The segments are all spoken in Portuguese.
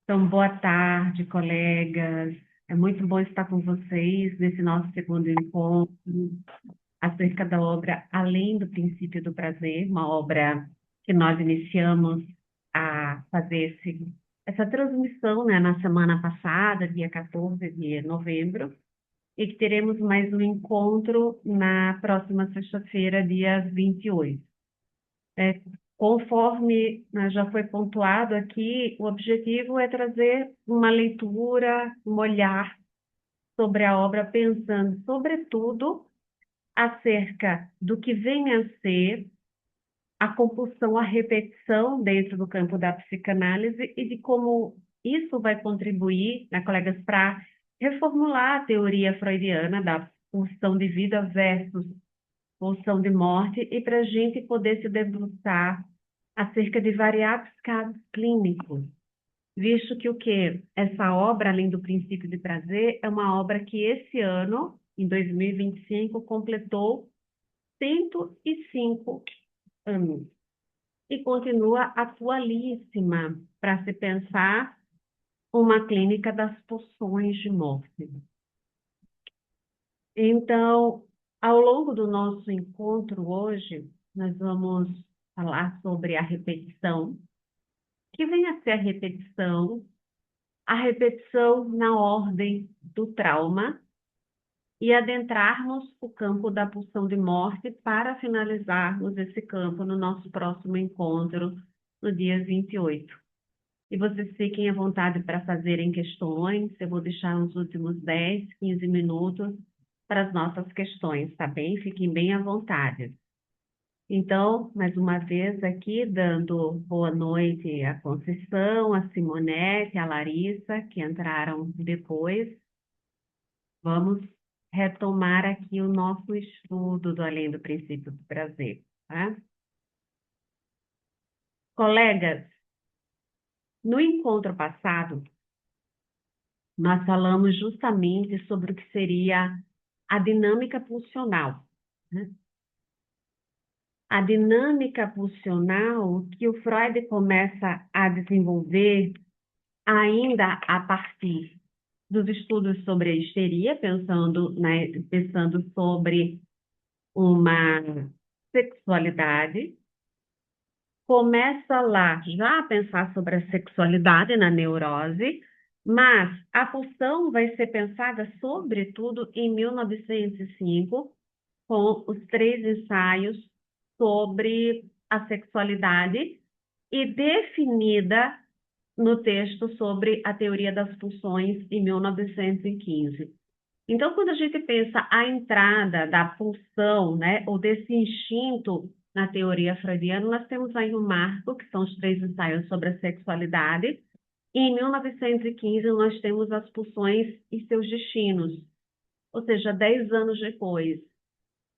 Então, boa tarde, colegas. É muito bom estar com vocês nesse nosso segundo encontro acerca da obra Além do Princípio do Prazer, uma obra que nós iniciamos a fazer essa transmissão, né, na semana passada, dia 14 de novembro, e que teremos mais um encontro na próxima sexta-feira, dia 28. É, conforme, né, já foi pontuado aqui, o objetivo é trazer uma leitura, um olhar sobre a obra, pensando, sobretudo, acerca do que vem a ser a compulsão, a repetição dentro do campo da psicanálise e de como isso vai contribuir, né, colegas, para reformular a teoria freudiana da pulsão de vida versus pulsão de morte e para a gente poder se debruçar acerca de variados casos clínicos, visto que o quê? Essa obra, além do princípio de prazer, é uma obra que esse ano, em 2025, completou 105 anos e continua atualíssima para se pensar uma clínica das pulsões de morte. Então, ao longo do nosso encontro hoje, nós vamos falar sobre a repetição, que vem a ser a repetição na ordem do trauma e adentrarmos o campo da pulsão de morte para finalizarmos esse campo no nosso próximo encontro, no dia 28. E vocês fiquem à vontade para fazerem questões, eu vou deixar os últimos 10, 15 minutos para as nossas questões, tá bem? Fiquem bem à vontade. Então, mais uma vez aqui, dando boa noite à Conceição, à Simonete, à Larissa, que entraram depois. Vamos retomar aqui o nosso estudo do Além do Princípio do Prazer, tá? Colegas, no encontro passado, nós falamos justamente sobre o que seria a dinâmica pulsional, né? A dinâmica pulsional que o Freud começa a desenvolver ainda a partir dos estudos sobre a histeria, pensando sobre uma sexualidade, começa lá já a pensar sobre a sexualidade na neurose, mas a pulsão vai ser pensada sobretudo em 1905, com os 3 ensaios sobre a sexualidade e definida no texto sobre a teoria das pulsões em 1915. Então, quando a gente pensa a entrada da pulsão, né, ou desse instinto na teoria freudiana, nós temos aí um marco, que são os 3 ensaios sobre a sexualidade, e em 1915 nós temos as pulsões e seus destinos, ou seja, 10 anos depois,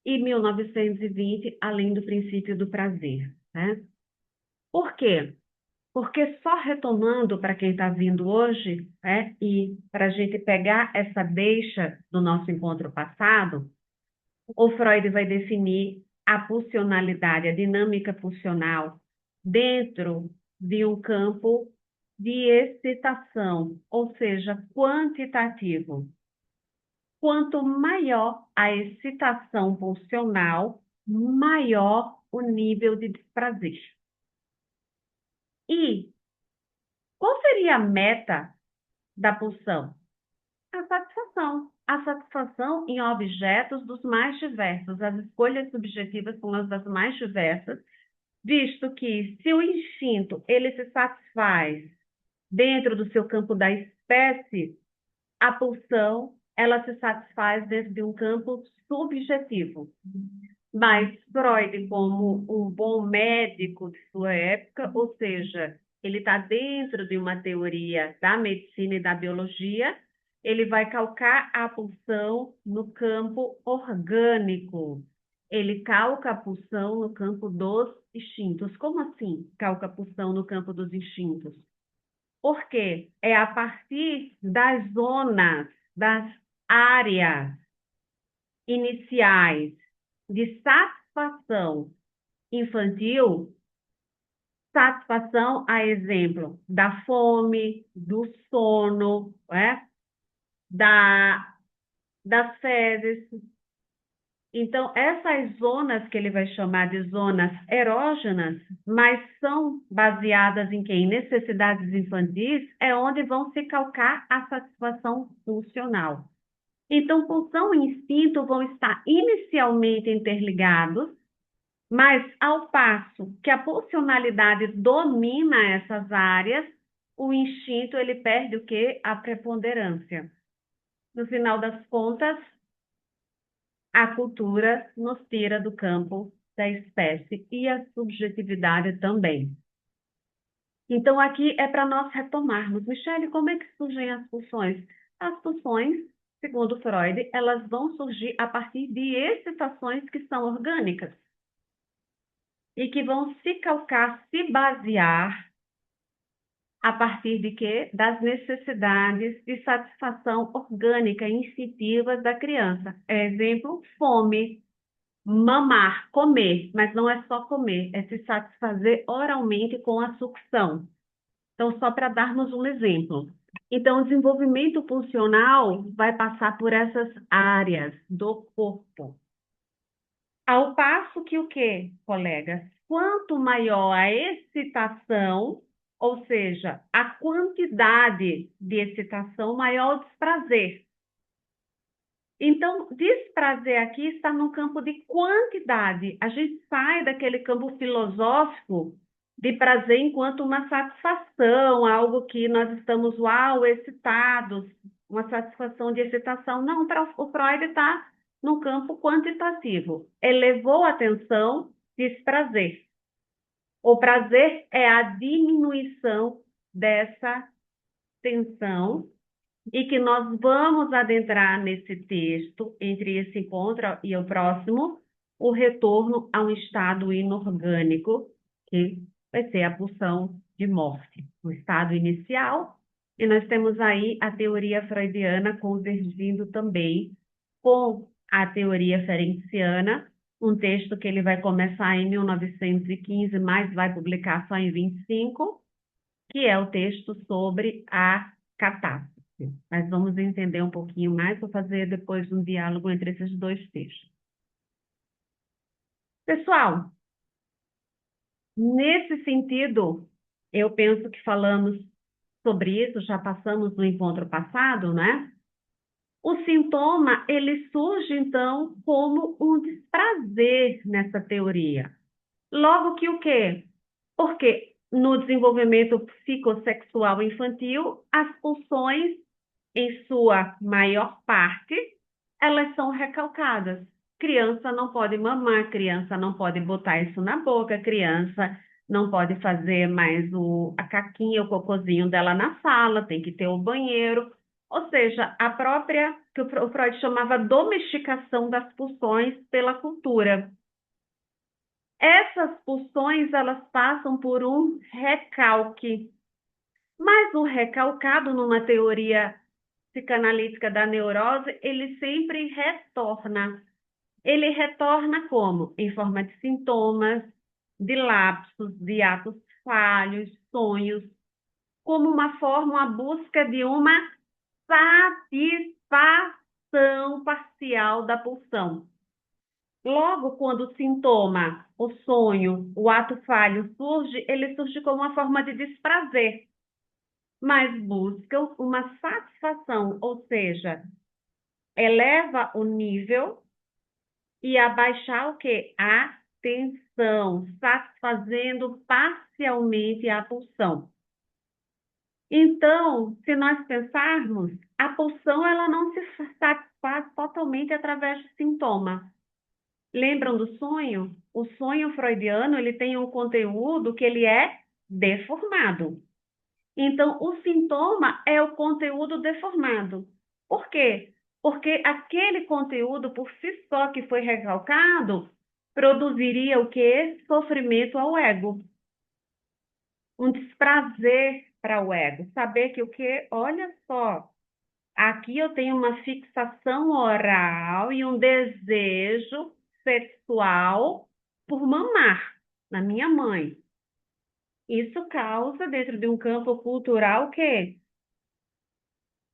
e 1920, além do princípio do prazer, né? Por quê? Porque só retomando para quem está vindo hoje, né, e para a gente pegar essa deixa do nosso encontro passado, o Freud vai definir a pulsionalidade, a dinâmica pulsional, dentro de um campo de excitação, ou seja, quantitativo. Quanto maior a excitação pulsional, maior o nível de desprazer. E qual seria a meta da pulsão? A satisfação. A satisfação em objetos dos mais diversos. As escolhas subjetivas são as das mais diversas, visto que se o instinto ele se satisfaz dentro do seu campo da espécie, a pulsão ela se satisfaz dentro de um campo subjetivo. Mas Freud, como um bom médico de sua época, ou seja, ele está dentro de uma teoria da medicina e da biologia, ele vai calcar a pulsão no campo orgânico. Ele calca a pulsão no campo dos instintos. Como assim calca a pulsão no campo dos instintos? Porque é a partir das zonas, das áreas iniciais de satisfação infantil satisfação, a exemplo da fome, do sono, da, das fezes. Então, essas zonas que ele vai chamar de zonas erógenas, mas são baseadas em quê? Em necessidades infantis, é onde vão se calcar a satisfação funcional. Então, pulsão e instinto vão estar inicialmente interligados, mas ao passo que a pulsionalidade domina essas áreas, o instinto ele perde o quê? A preponderância. No final das contas, a cultura nos tira do campo da espécie e a subjetividade também. Então, aqui é para nós retomarmos. Michele, como é que surgem as pulsões? As pulsões, segundo Freud, elas vão surgir a partir de excitações que são orgânicas e que vão se calcar, se basear a partir de quê? Das necessidades de satisfação orgânica instintivas da criança. Exemplo, fome, mamar, comer, mas não é só comer, é se satisfazer oralmente com a sucção. Então, só para darmos um exemplo. Então, o desenvolvimento pulsional vai passar por essas áreas do corpo. Ao passo que o quê, colegas? Quanto maior a excitação, ou seja, a quantidade de excitação, maior o desprazer. Então, desprazer aqui está no campo de quantidade. A gente sai daquele campo filosófico de prazer enquanto uma satisfação, algo que nós estamos, uau, excitados, uma satisfação de excitação. Não, para o Freud está no campo quantitativo. Elevou a atenção, desprazer. O prazer é a diminuição dessa tensão e que nós vamos adentrar nesse texto, entre esse encontro e o próximo, o retorno a um estado inorgânico, que vai ser a pulsão de morte, o estado inicial. E nós temos aí a teoria freudiana convergindo também com a teoria ferenciana, um texto que ele vai começar em 1915, mas vai publicar só em 25, que é o texto sobre a catástrofe. Mas vamos entender um pouquinho mais, vou fazer depois um diálogo entre esses dois textos. Pessoal, nesse sentido, eu penso que falamos sobre isso, já passamos no encontro passado, né? O sintoma, ele surge, então, como um desprazer nessa teoria. Logo que o quê? Porque no desenvolvimento psicossexual infantil, as pulsões em sua maior parte, elas são recalcadas. Criança não pode mamar, criança não pode botar isso na boca, criança não pode fazer mais a caquinha, o cocôzinho dela na sala, tem que ter o banheiro. Ou seja, a própria, que o Freud chamava domesticação das pulsões pela cultura. Essas pulsões, elas passam por um recalque. Mas o recalcado, numa teoria psicanalítica da neurose, ele sempre retorna. Ele retorna como? Em forma de sintomas, de lapsos, de atos falhos, sonhos, como uma forma, uma busca de uma satisfação parcial da pulsão. Logo, quando o sintoma, o sonho, o ato falho surge, ele surge como uma forma de desprazer, mas buscam uma satisfação, ou seja, eleva o nível e abaixar o quê? A tensão, satisfazendo parcialmente a pulsão. Então, se nós pensarmos, a pulsão ela não se satisfaz totalmente através de sintoma. Lembram do sonho? O sonho freudiano ele tem um conteúdo que ele é deformado. Então, o sintoma é o conteúdo deformado. Por quê? Porque aquele conteúdo, por si só, que foi recalcado, produziria o quê? Sofrimento ao ego. Um desprazer para o ego. Saber que o quê? Olha só, aqui eu tenho uma fixação oral e um desejo sexual por mamar na minha mãe. Isso causa, dentro de um campo cultural, o quê?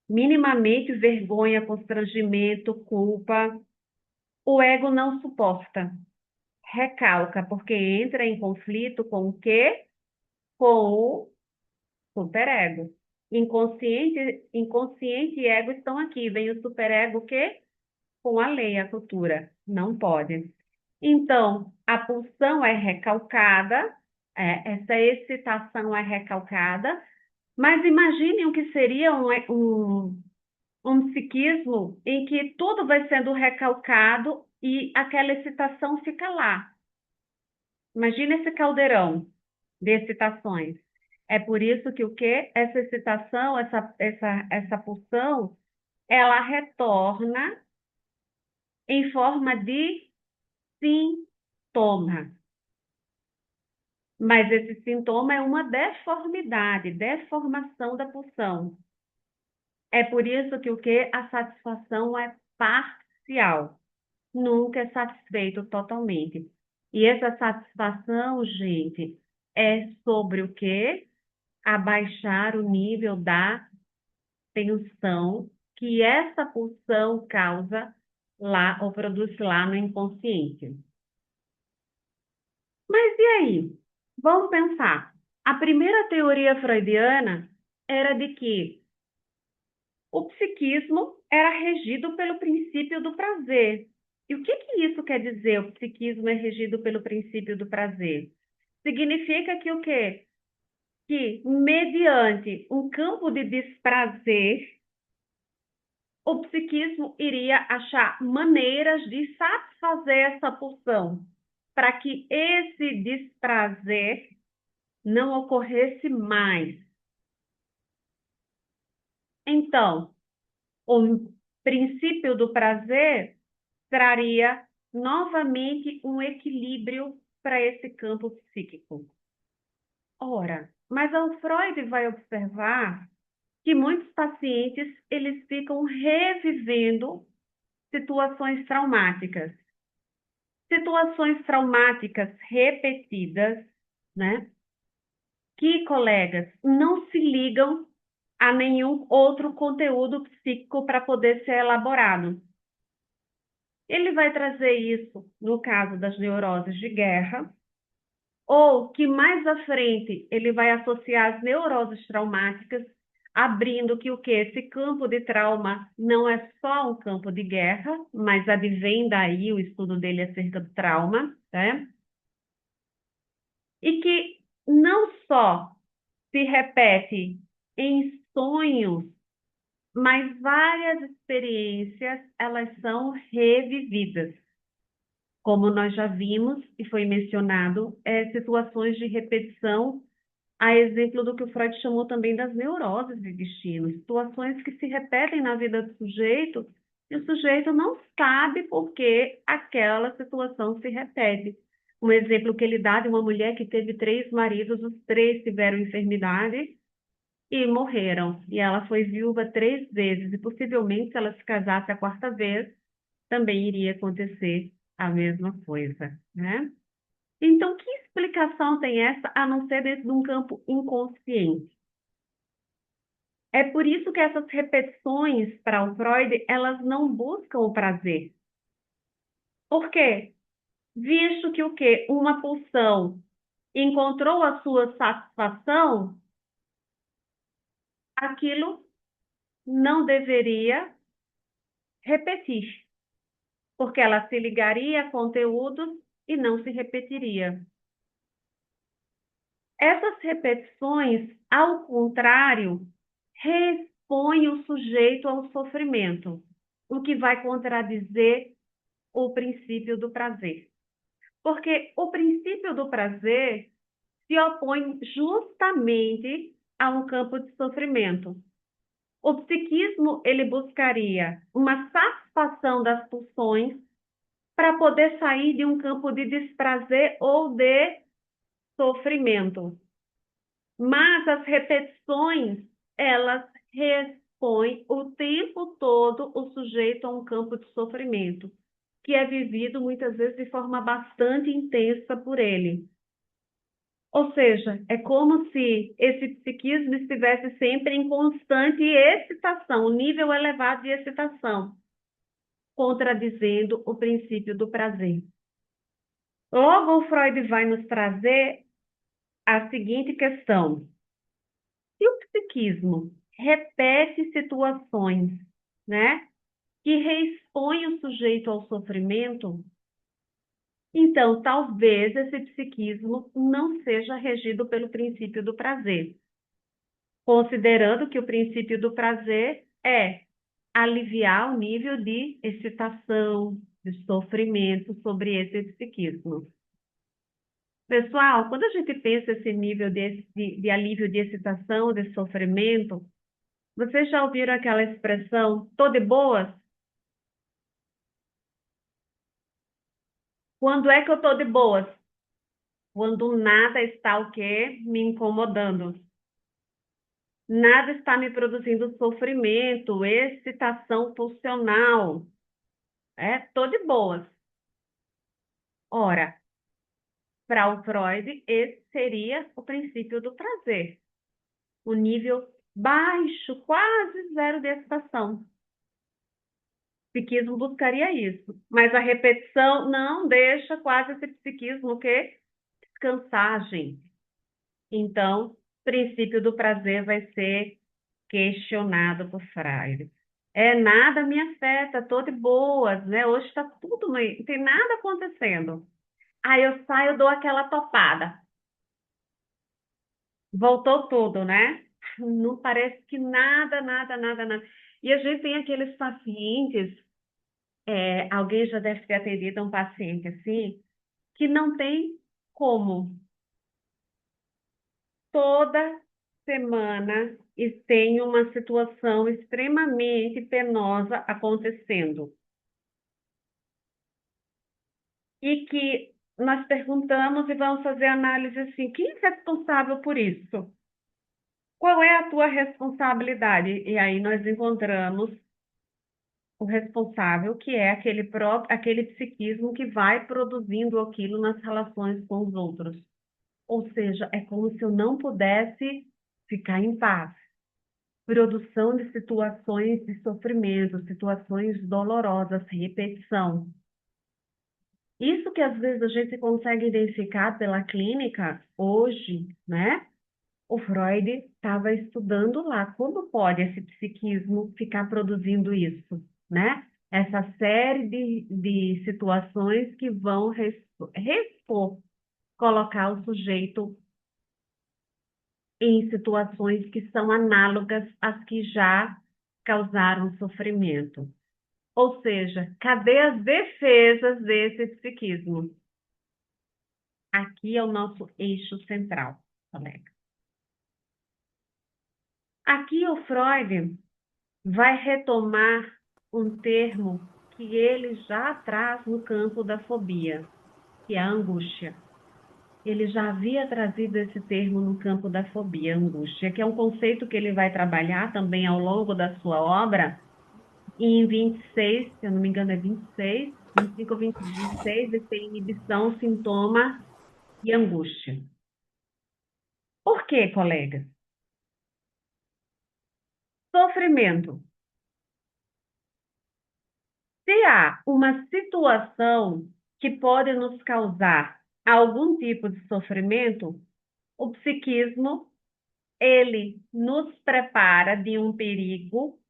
Minimamente vergonha, constrangimento, culpa. O ego não suporta, recalca, porque entra em conflito com o quê? Com o superego. Inconsciente e ego estão aqui. Vem o superego o quê? Com a lei, a cultura. Não pode. Então, a pulsão é recalcada, essa excitação é recalcada, mas imagine o que seria um psiquismo em que tudo vai sendo recalcado e aquela excitação fica lá. Imagina esse caldeirão de excitações. É por isso que o quê? Essa excitação, essa pulsão, ela retorna em forma de sintoma. Mas esse sintoma é uma deformidade, deformação da pulsão. É por isso que o quê? A satisfação é parcial. Nunca é satisfeito totalmente. E essa satisfação, gente, é sobre o quê? Abaixar o nível da tensão que essa pulsão causa lá ou produz lá no inconsciente. Mas e aí? Vamos pensar. A primeira teoria freudiana era de que o psiquismo era regido pelo princípio do prazer. E o que que isso quer dizer? O psiquismo é regido pelo princípio do prazer. Significa que o quê? Que mediante um campo de desprazer, o psiquismo iria achar maneiras de satisfazer essa pulsão, para que esse desprazer não ocorresse mais. Então, o princípio do prazer traria novamente um equilíbrio para esse campo psíquico. Ora, mas o Freud vai observar que muitos pacientes eles ficam revivendo situações traumáticas repetidas, né? Que colegas não se ligam a nenhum outro conteúdo psíquico para poder ser elaborado. Ele vai trazer isso no caso das neuroses de guerra, ou que mais à frente ele vai associar as neuroses traumáticas, abrindo que o que esse campo de trauma não é só um campo de guerra, mas advém daí o estudo dele acerca do trauma, né? E que não só se repete em sonhos, mas várias experiências elas são revividas. Como nós já vimos e foi mencionado, situações de repetição, a exemplo do que o Freud chamou também das neuroses de destino, situações que se repetem na vida do sujeito e o sujeito não sabe por que aquela situação se repete. Um exemplo que ele dá de uma mulher que teve 3 maridos, os 3 tiveram enfermidade e morreram. E ela foi viúva 3 vezes, e possivelmente, se ela se casasse a 4ª vez, também iria acontecer a mesma coisa, né? Então, que explicação tem essa a não ser dentro de um campo inconsciente? É por isso que essas repetições para o Freud, elas não buscam o prazer. Por quê? Visto que o quê? Uma pulsão encontrou a sua satisfação, aquilo não deveria repetir, porque ela se ligaria a conteúdos e não se repetiria. Essas repetições, ao contrário, expõe o sujeito ao sofrimento, o que vai contradizer o princípio do prazer. Porque o princípio do prazer se opõe justamente a um campo de sofrimento. O psiquismo, ele buscaria uma satisfação das pulsões para poder sair de um campo de desprazer ou de sofrimento. Mas as repetições, elas expõem o tempo todo o sujeito a um campo de sofrimento, que é vivido muitas vezes de forma bastante intensa por ele. Ou seja, é como se esse psiquismo estivesse sempre em constante excitação, um nível elevado de excitação, contradizendo o princípio do prazer. Logo, o Freud vai nos trazer a seguinte questão: se o psiquismo repete situações, né, que reexpõem o sujeito ao sofrimento, então talvez esse psiquismo não seja regido pelo princípio do prazer, considerando que o princípio do prazer é aliviar o nível de excitação, de sofrimento sobre esse psiquismo. Pessoal, quando a gente pensa esse nível de alívio de excitação, de sofrimento, vocês já ouviram aquela expressão, tô de boas? Quando é que eu tô de boas? Quando nada está o quê? Me incomodando. Nada está me produzindo sofrimento, excitação pulsional. Tô de boas. Ora, para o Freud, esse seria o princípio do prazer. O nível baixo, quase zero de excitação. Psiquismo buscaria isso. Mas a repetição não deixa quase esse psiquismo o quê? Descansar, gente. Então, o princípio do prazer vai ser questionado por Freire. Nada me afeta, estou de boas, né? Hoje está tudo, não tem nada acontecendo. Aí eu saio, dou aquela topada. Voltou tudo, né? Não parece que nada, nada, nada, nada. E a gente tem aqueles pacientes, alguém já deve ter atendido a um paciente assim, que não tem como toda semana e tem uma situação extremamente penosa acontecendo. E que nós perguntamos e vamos fazer análise assim, quem é responsável por isso? Qual é a tua responsabilidade? E aí nós encontramos o responsável, que é aquele psiquismo que vai produzindo aquilo nas relações com os outros. Ou seja, é como se eu não pudesse ficar em paz. Produção de situações de sofrimento, situações dolorosas, repetição. Isso que às vezes a gente consegue identificar pela clínica hoje, né? O Freud estava estudando lá como pode esse psiquismo ficar produzindo isso, né? Essa série de situações que vão respor, colocar o sujeito em situações que são análogas às que já causaram sofrimento. Ou seja, cadê as defesas desse psiquismo? Aqui é o nosso eixo central, colega. Aqui o Freud vai retomar um termo que ele já traz no campo da fobia, que é a angústia. Ele já havia trazido esse termo no campo da fobia, angústia, que é um conceito que ele vai trabalhar também ao longo da sua obra. E em 26, se eu não me engano é 26, 25 ou 26, ele tem inibição, sintoma e angústia. Por quê, colega? Sofrimento. Se há uma situação que pode nos causar algum tipo de sofrimento, o psiquismo, ele nos prepara de um perigo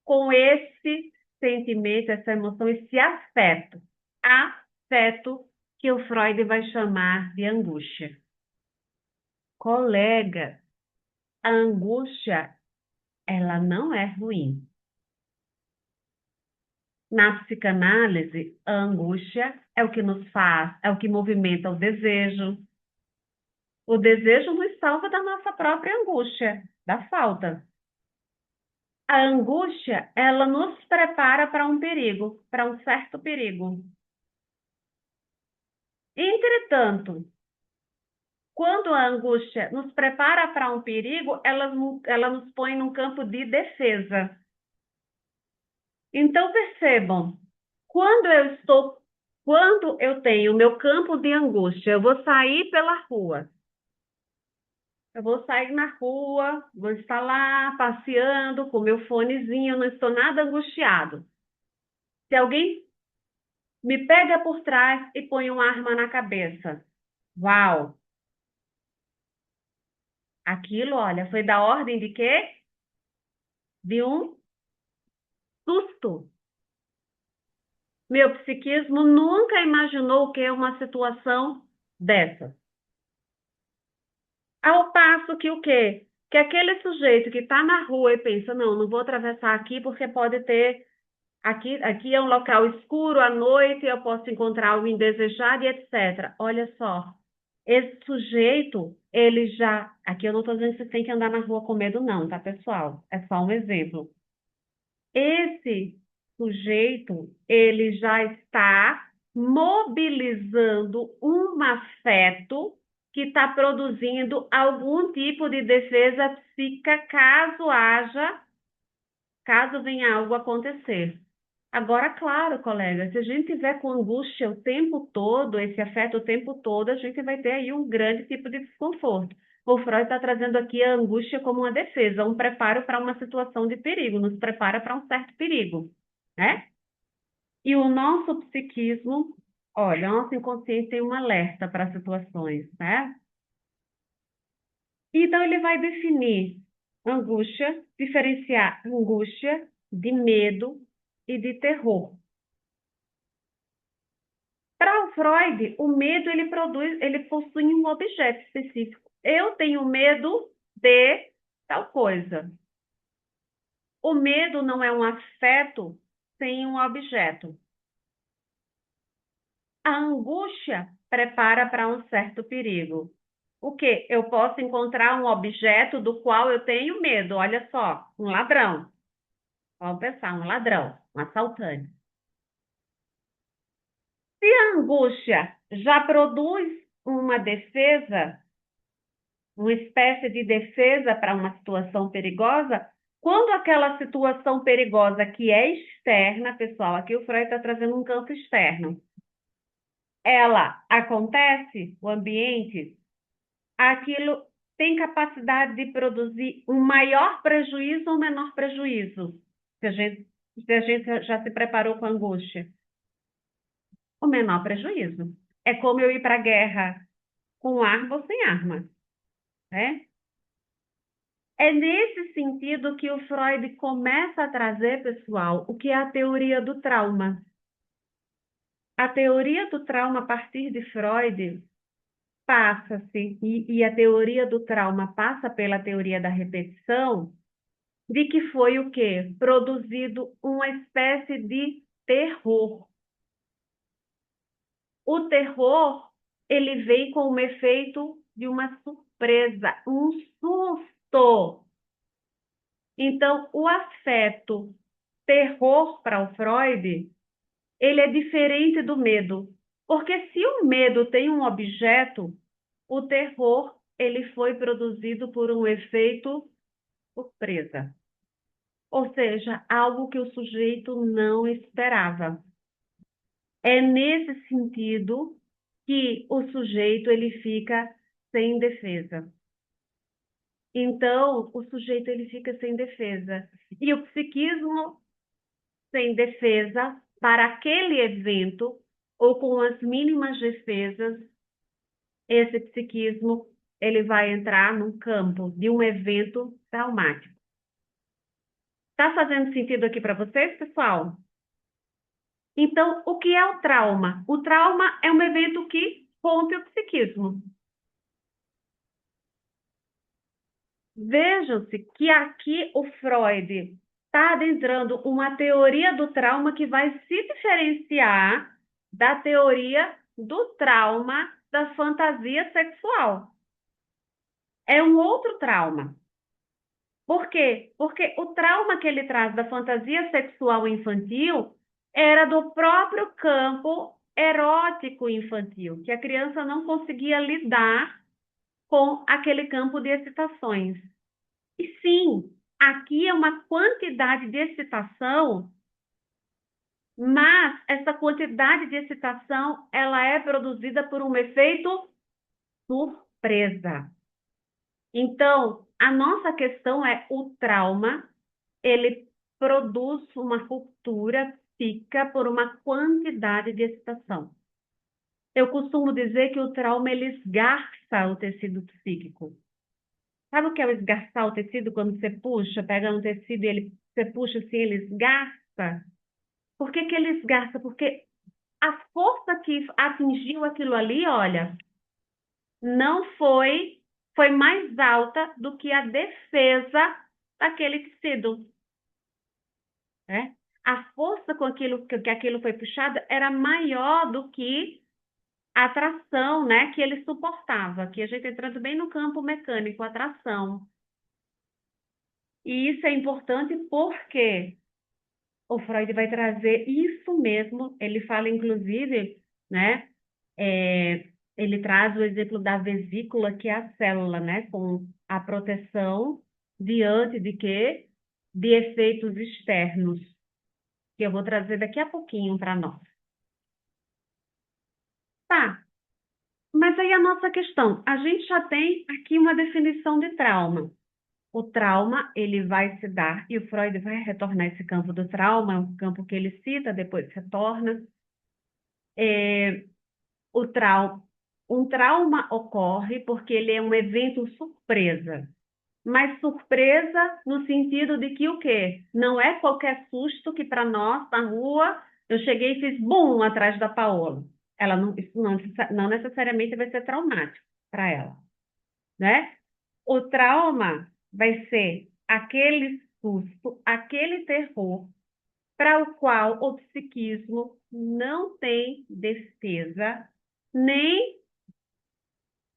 com esse sentimento, essa emoção, esse afeto. Afeto que o Freud vai chamar de angústia. Colega, a angústia, ela não é ruim. Na psicanálise, a angústia é o que nos faz, é o que movimenta o desejo. O desejo nos salva da nossa própria angústia, da falta. A angústia, ela nos prepara para um perigo, para um certo perigo. Entretanto, quando a angústia nos prepara para um perigo, ela nos põe num campo de defesa. Então, percebam, quando eu tenho o meu campo de angústia, eu vou sair pela rua. Eu vou sair na rua, vou estar lá passeando com meu fonezinho, não estou nada angustiado. Se alguém me pega por trás e põe uma arma na cabeça, uau! Aquilo, olha, foi da ordem de quê? De um susto. Meu psiquismo nunca imaginou o que é uma situação dessa. Ao passo que o quê? Que aquele sujeito que está na rua e pensa, não, não vou atravessar aqui porque pode ter, aqui é um local escuro à noite, eu posso encontrar algo indesejado e etc. Olha só, esse sujeito, ele já, aqui eu não estou dizendo que você tem que andar na rua com medo não, tá, pessoal? É só um exemplo. Esse sujeito, ele já está mobilizando um afeto que está produzindo algum tipo de defesa psíquica caso venha algo acontecer. Agora, claro, colega, se a gente tiver com angústia o tempo todo, esse afeto o tempo todo, a gente vai ter aí um grande tipo de desconforto. O Freud está trazendo aqui a angústia como uma defesa, um preparo para uma situação de perigo, nos prepara para um certo perigo, né? E o nosso psiquismo, olha, o nosso inconsciente tem um alerta para situações, né? Então, ele vai definir angústia, diferenciar angústia de medo e de terror. Para o Freud, o medo ele possui um objeto específico. Eu tenho medo de tal coisa. O medo não é um afeto sem um objeto. A angústia prepara para um certo perigo. O que? Eu posso encontrar um objeto do qual eu tenho medo. Olha só, um ladrão. Vamos pensar, um ladrão, um assaltante. Se a angústia já produz uma defesa, uma espécie de defesa para uma situação perigosa, quando aquela situação perigosa que é externa, pessoal, aqui o Freud está trazendo um campo externo, ela acontece, o ambiente, aquilo tem capacidade de produzir um maior prejuízo ou menor prejuízo, se a gente já se preparou com a angústia. O menor prejuízo. É como eu ir para a guerra com arma ou sem arma, né? É nesse sentido que o Freud começa a trazer, pessoal, o que é a teoria do trauma. A teoria do trauma, a partir de Freud, passa-se, e a teoria do trauma passa pela teoria da repetição, de que foi o quê? Produzido uma espécie de terror. O terror, ele vem com o efeito de uma surpresa, um susto. Então, o afeto terror para o Freud, ele é diferente do medo. Porque se o medo tem um objeto, o terror, ele foi produzido por um efeito surpresa. Ou seja, algo que o sujeito não esperava. É nesse sentido que o sujeito ele fica sem defesa. Então, o sujeito ele fica sem defesa. E o psiquismo sem defesa para aquele evento ou com as mínimas defesas, esse psiquismo ele vai entrar no campo de um evento traumático. Está fazendo sentido aqui para vocês, pessoal? Então, o que é o trauma? O trauma é um evento que rompe o psiquismo. Vejam-se que aqui o Freud está adentrando uma teoria do trauma que vai se diferenciar da teoria do trauma da fantasia sexual. É um outro trauma. Por quê? Porque o trauma que ele traz da fantasia sexual infantil era do próprio campo erótico infantil, que a criança não conseguia lidar com aquele campo de excitações. E sim, aqui é uma quantidade de excitação, mas essa quantidade de excitação, ela é produzida por um efeito surpresa. Então, a nossa questão é o trauma, ele produz uma ruptura psíquica por uma quantidade de excitação. Eu costumo dizer que o trauma, ele esgarça o tecido psíquico. Sabe o que é o esgarçar o tecido quando você puxa, pega um tecido e você puxa assim, ele esgarça? Por que que ele esgarça? Porque a força que atingiu aquilo ali, olha, não foi mais alta do que a defesa daquele tecido, né? A força com que aquilo foi puxado era maior do que a tração, né, que ele suportava. Aqui a gente entrando bem no campo mecânico, a tração. E isso é importante porque o Freud vai trazer isso mesmo. Ele fala, inclusive, né, ele traz o exemplo da vesícula, que é a célula, né, com a proteção diante de quê? De efeitos externos, que eu vou trazer daqui a pouquinho para nós. Tá, mas aí a nossa questão, a gente já tem aqui uma definição de trauma. O trauma, ele vai se dar, e o Freud vai retornar esse campo do trauma, é um campo que ele cita, depois retorna. O trauma, um trauma ocorre porque ele é um evento surpresa. Mas surpresa no sentido de que o quê? Não é qualquer susto que para nós, na rua, eu cheguei e fiz bum atrás da Paola. Ela não, isso não necessariamente vai ser traumático para ela, né? O trauma vai ser aquele susto, aquele terror para o qual o psiquismo não tem defesa nem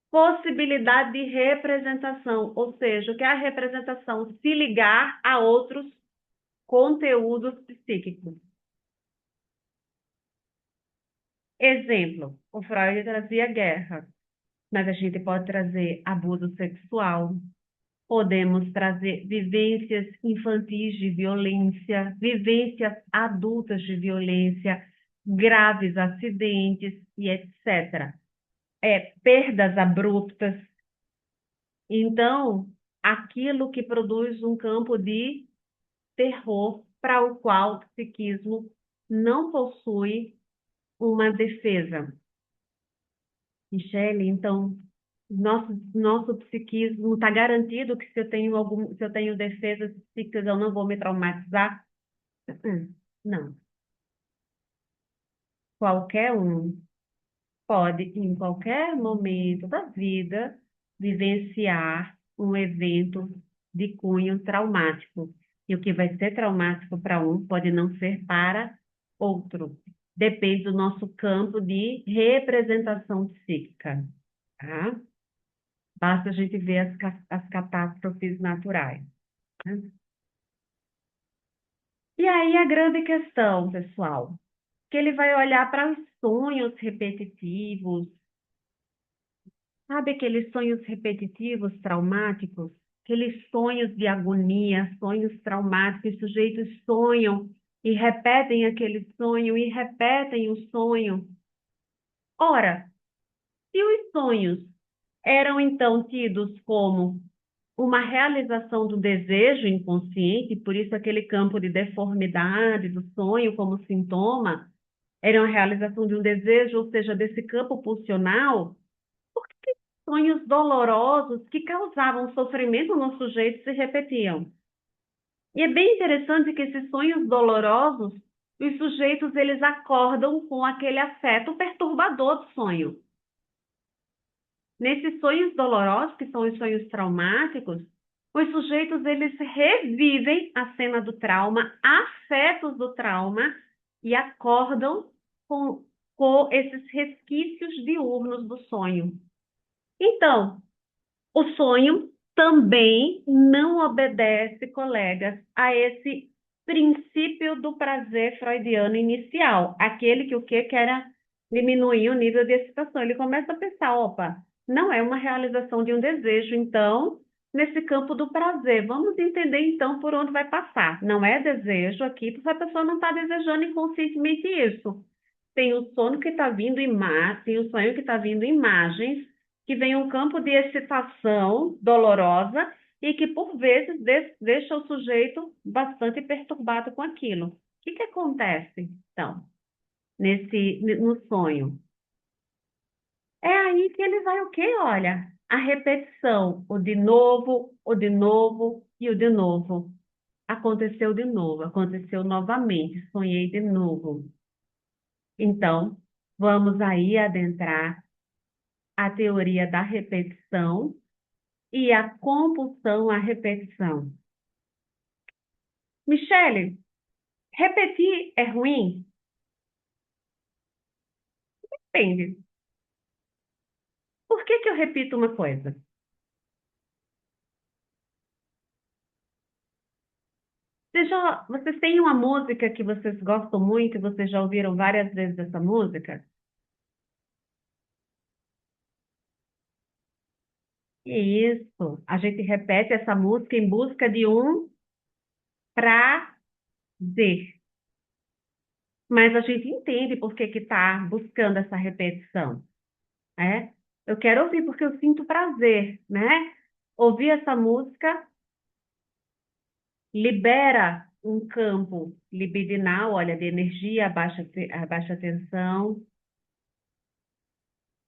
possibilidade de representação, ou seja, que é a representação se ligar a outros conteúdos psíquicos. Exemplo, o Freud trazia guerra, mas a gente pode trazer abuso sexual, podemos trazer vivências infantis de violência, vivências adultas de violência, graves acidentes e etc. Perdas abruptas. Então, aquilo que produz um campo de terror para o qual o psiquismo não possui uma defesa. Michele, então, nosso psiquismo está garantido que se eu tenho defesas psíquicas, eu não vou me traumatizar? Não. Qualquer um pode, em qualquer momento da vida, vivenciar um evento de cunho traumático. E o que vai ser traumático para um pode não ser para outro. Depende do nosso campo de representação psíquica, tá? Basta a gente ver as catástrofes naturais, né? E aí a grande questão, pessoal, que ele vai olhar para os sonhos repetitivos. Sabe aqueles sonhos repetitivos, traumáticos? Aqueles sonhos de agonia, sonhos traumáticos, os sujeitos sonham e repetem aquele sonho e repetem o sonho. Ora, se os sonhos eram então tidos como uma realização do desejo inconsciente, por isso aquele campo de deformidade do sonho como sintoma, era uma realização de um desejo, ou seja, desse campo pulsional, sonhos dolorosos que causavam sofrimento no sujeito se repetiam. E é bem interessante que esses sonhos dolorosos, os sujeitos eles acordam com aquele afeto perturbador do sonho. Nesses sonhos dolorosos, que são os sonhos traumáticos, os sujeitos eles revivem a cena do trauma, afetos do trauma e acordam com esses resquícios diurnos do sonho. Então, o sonho também não obedece, colegas, a esse princípio do prazer freudiano inicial, aquele que o que era diminuir o nível de excitação. Ele começa a pensar, opa, não é uma realização de um desejo, então, nesse campo do prazer, vamos entender então por onde vai passar. Não é desejo aqui, porque a pessoa não está desejando inconscientemente isso. Tem o sono que está vindo tem o sonho que está vindo imagens que vem um campo de excitação dolorosa e que, por vezes, deixa o sujeito bastante perturbado com aquilo. O que acontece, então, no sonho? É aí que ele vai o quê? Olha, a repetição, o de novo e o de novo. Aconteceu de novo, aconteceu novamente, sonhei de novo. Então, vamos aí adentrar a teoria da repetição e a compulsão à repetição. Michele, repetir é ruim? Depende. Por que que eu repito uma coisa? Vocês têm uma música que vocês gostam muito e vocês já ouviram várias vezes essa música? Isso. A gente repete essa música em busca de um prazer. Mas a gente entende por que que está buscando essa repetição, né? Eu quero ouvir porque eu sinto prazer, né? Ouvir essa música libera um campo libidinal, olha, de energia, a baixa tensão.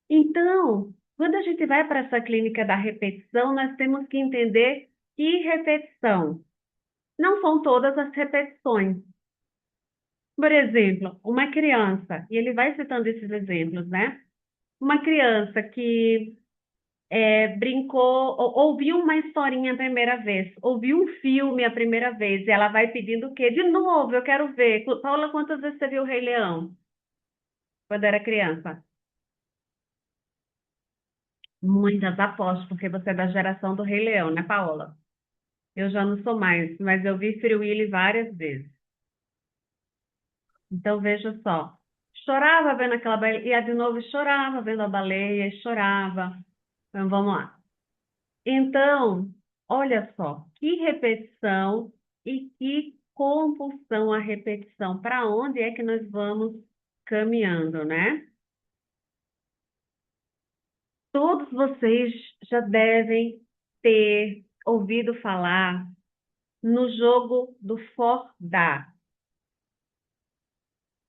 Então, quando a gente vai para essa clínica da repetição, nós temos que entender que repetição. Não são todas as repetições. Por exemplo, uma criança, e ele vai citando esses exemplos, né? Uma criança que brincou, ouviu uma historinha a primeira vez, ouviu um filme a primeira vez, e ela vai pedindo o quê? De novo, eu quero ver. Paula, quantas vezes você viu o Rei Leão quando era criança? Muitas, aposto, porque você é da geração do Rei Leão, né, Paola? Eu já não sou mais, mas eu vi Free Willy várias vezes. Então, veja só. Chorava vendo aquela baleia, ia de novo e chorava vendo a baleia, e chorava. Então, vamos lá. Então, olha só, que repetição e que compulsão à repetição. Para onde é que nós vamos caminhando, né? Todos vocês já devem ter ouvido falar no jogo do For-Dá,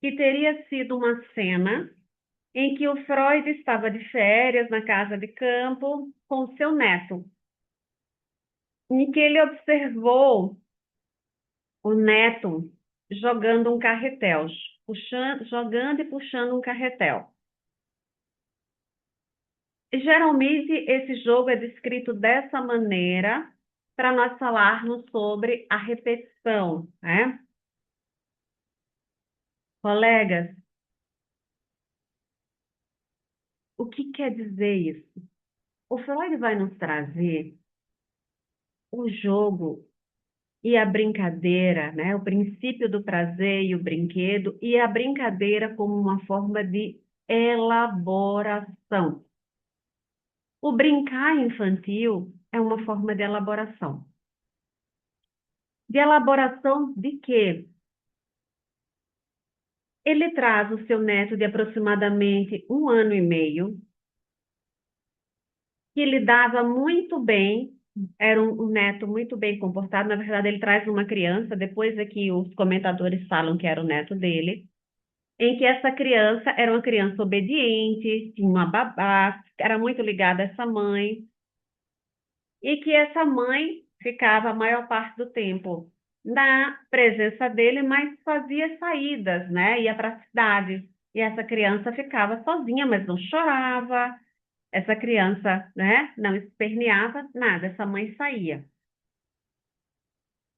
que teria sido uma cena em que o Freud estava de férias na casa de campo com seu neto, em que ele observou o neto jogando um carretel, jogando e puxando um carretel. E, geralmente, esse jogo é descrito dessa maneira para nós falarmos sobre a repetição, né? Colegas, o que quer dizer isso? O Freud vai nos trazer o jogo e a brincadeira, né? O princípio do prazer e o brinquedo, e a brincadeira como uma forma de elaboração. O brincar infantil é uma forma de elaboração. De elaboração de quê? Ele traz o seu neto de aproximadamente 1 ano e meio, que lidava muito bem, era um neto muito bem comportado. Na verdade, ele traz uma criança, depois é que os comentadores falam que era o neto dele, em que essa criança era uma criança obediente, tinha uma babá, era muito ligada a essa mãe, e que essa mãe ficava a maior parte do tempo na presença dele, mas fazia saídas, né? Ia para a cidade. E essa criança ficava sozinha, mas não chorava. Essa criança, né, não esperneava nada, essa mãe saía.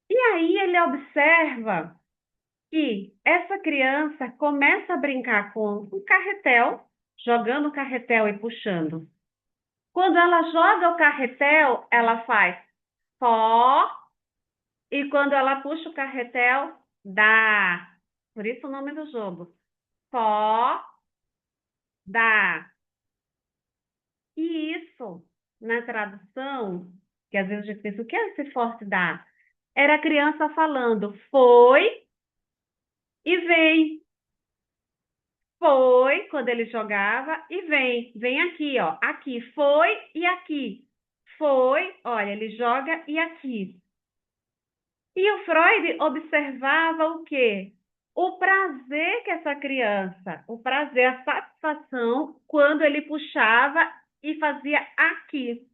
E aí ele observa que essa criança começa a brincar com um carretel, jogando o carretel e puxando. Quando ela joga o carretel, ela faz fó, e quando ela puxa o carretel, dá. Por isso o nome do jogo. Fó, dá. E isso, na tradução, que às vezes a gente pensa, o que é esse forte dá? Era a criança falando, foi e veio. foi quando ele jogava e vem aqui, ó, aqui, foi e aqui. Foi, olha, ele joga e aqui. E o Freud observava o quê? O prazer que essa criança, o prazer, a satisfação quando ele puxava e fazia aqui.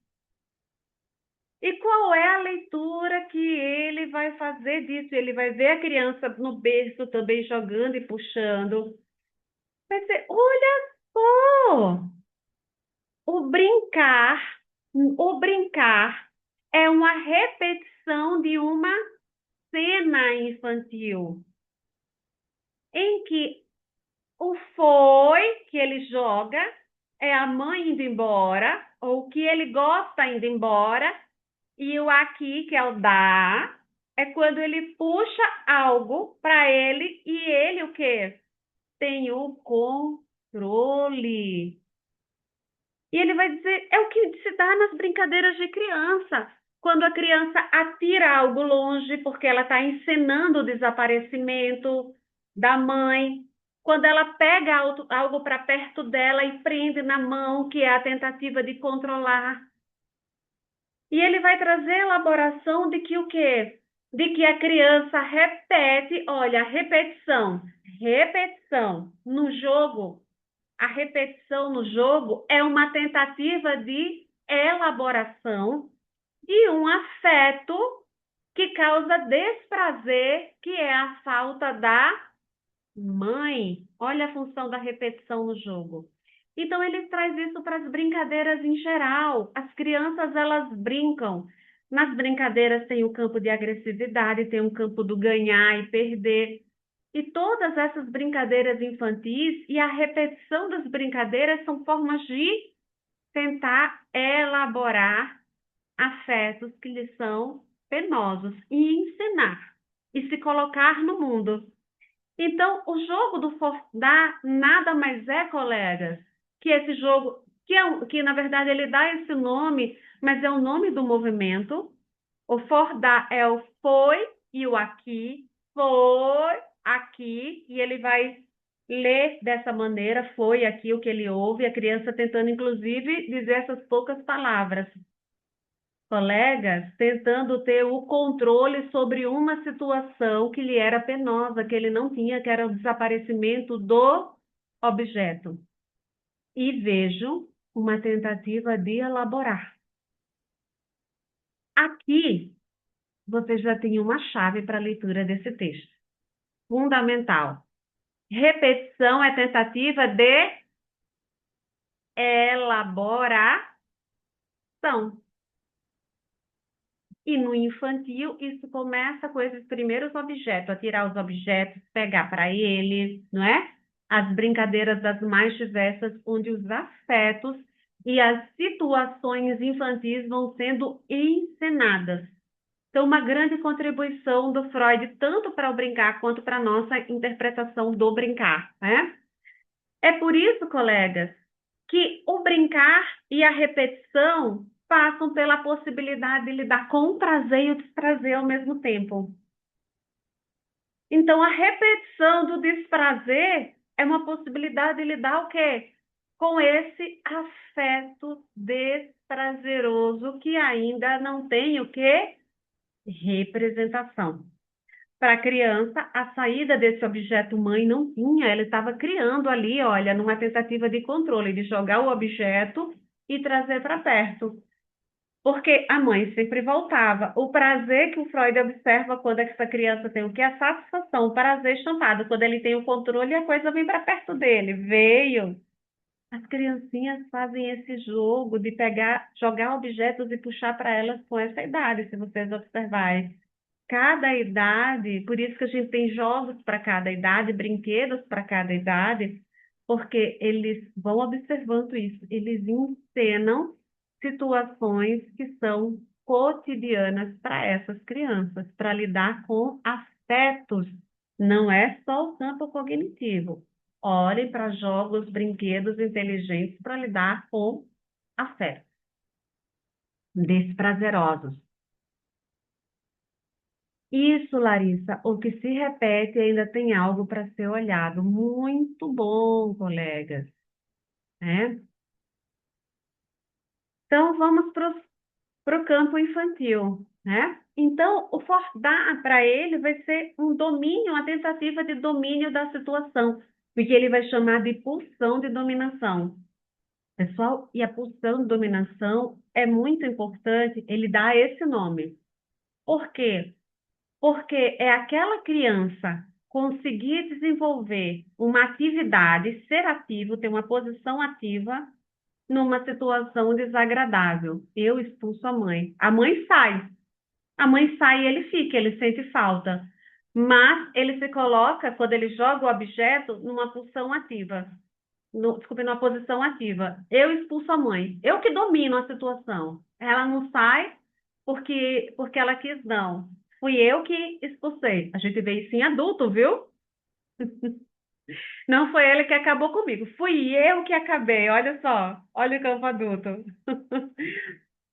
E qual é a leitura que ele vai fazer disso? Ele vai ver a criança no berço também jogando e puxando. Vai dizer, olha só, o brincar, o brincar é uma repetição de uma cena infantil, em que o foi que ele joga é a mãe indo embora, ou o que ele gosta indo embora, e o aqui, que é o dá, é quando ele puxa algo para ele e ele o quê? Tem o controle. E ele vai dizer, é o que se dá nas brincadeiras de criança. Quando a criança atira algo longe, porque ela está encenando o desaparecimento da mãe. Quando ela pega algo para perto dela e prende na mão, que é a tentativa de controlar. E ele vai trazer a elaboração de que o quê? De que a criança repete, olha, repetição, repetição no jogo. A repetição no jogo é uma tentativa de elaboração de um afeto que causa desprazer, que é a falta da mãe. Olha a função da repetição no jogo. Então ele traz isso para as brincadeiras em geral. As crianças elas brincam. Nas brincadeiras tem o campo de agressividade, tem o campo do ganhar e perder. E todas essas brincadeiras infantis e a repetição das brincadeiras são formas de tentar elaborar afetos que lhes são penosos e ensinar e se colocar no mundo. Então, o jogo do Fordar nada mais é, colegas, que esse jogo, que na verdade ele dá esse nome, mas é o nome do movimento. O Fordar é o foi e o aqui, foi, aqui, e ele vai ler dessa maneira, foi aqui o que ele ouve, a criança tentando, inclusive, dizer essas poucas palavras. Colegas tentando ter o controle sobre uma situação que lhe era penosa, que ele não tinha, que era o desaparecimento do objeto. E vejo uma tentativa de elaborar. Aqui, você já tem uma chave para a leitura desse texto. Fundamental. Repetição é tentativa de elaboração. E no infantil, isso começa com esses primeiros objetos, a tirar os objetos, pegar para ele, não é? As brincadeiras das mais diversas, onde os afetos e as situações infantis vão sendo encenadas. Então, uma grande contribuição do Freud, tanto para o brincar quanto para a nossa interpretação do brincar, né? É por isso, colegas, que o brincar e a repetição passam pela possibilidade de lidar com o prazer e o desprazer ao mesmo tempo. Então, a repetição do desprazer é uma possibilidade de lidar o quê? Com esse afeto desprazeroso que ainda não tem o quê? Representação. Para a criança, a saída desse objeto mãe não tinha, ela estava criando ali, olha, numa tentativa de controle, de jogar o objeto e trazer para perto. Porque a mãe sempre voltava. O prazer que o Freud observa quando essa criança tem o que? A satisfação, o prazer estampado. Quando ele tem o controle, a coisa vem para perto dele. Veio. As criancinhas fazem esse jogo de pegar, jogar objetos e puxar para elas com essa idade, se vocês observarem. Cada idade, por isso que a gente tem jogos para cada idade, brinquedos para cada idade, porque eles vão observando isso, eles encenam situações que são cotidianas para essas crianças, para lidar com afetos. Não é só o campo cognitivo. Olhem para jogos, brinquedos inteligentes para lidar com afetos desprazerosos. Isso, Larissa, o que se repete ainda tem algo para ser olhado. Muito bom, colegas, né? Então, vamos para o campo infantil, né? Então, o Fordar para ele vai ser um domínio, uma tentativa de domínio da situação, porque ele vai chamar de pulsão de dominação. Pessoal, e a pulsão de dominação é muito importante ele dar esse nome. Por quê? Porque é aquela criança conseguir desenvolver uma atividade, ser ativo, ter uma posição ativa numa situação desagradável. Eu expulso a mãe. A mãe sai. A mãe sai e ele fica, ele sente falta. Mas ele se coloca, quando ele joga o objeto, numa pulsão ativa. Desculpe, numa posição ativa. Eu expulso a mãe. Eu que domino a situação. Ela não sai porque ela quis, não. Fui eu que expulsei. A gente vê isso em adulto, viu? Não foi ele que acabou comigo. Fui eu que acabei. Olha só. Olha o campo adulto.